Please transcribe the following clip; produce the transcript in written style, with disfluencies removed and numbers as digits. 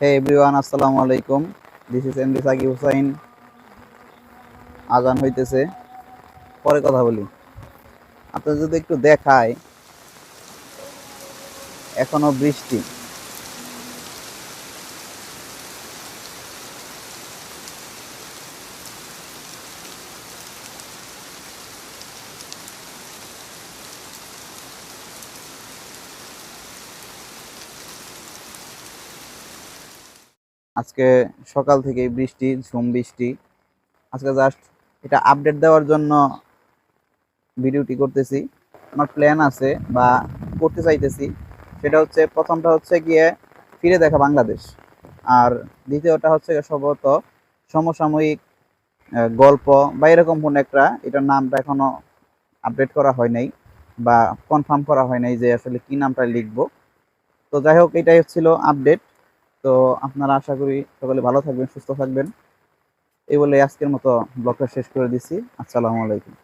Hey everyone, আসসালামু আলাইকুম। This is MD Shakib Hussain. আজান হইতেছে, পরে কথা বলি। আপনার যদি একটু দেখায়, এখনো বৃষ্টি। আজকে সকাল থেকেই বৃষ্টি, ঝুম বৃষ্টি। আজকে জাস্ট এটা আপডেট দেওয়ার জন্য ভিডিওটি করতেছি। আমার প্ল্যান আছে বা করতে চাইতেছি, সেটা হচ্ছে প্রথমটা হচ্ছে গিয়ে ফিরে দেখা বাংলাদেশ, আর দ্বিতীয়টা হচ্ছে গিয়ে সম্ভবত সমসাময়িক গল্প বা এরকম কোন একটা, এটার নামটা এখনো আপডেট করা হয় নাই বা কনফার্ম করা হয় নাই যে আসলে কি নামটা লিখবো। তো যাই হোক, এটাই ছিল আপডেট। তো আপনারা আশা করি সকলে ভালো থাকবেন, সুস্থ থাকবেন। এই বলে আজকের মতো ব্লগটা শেষ করে দিচ্ছি। আসসালামু আলাইকুম।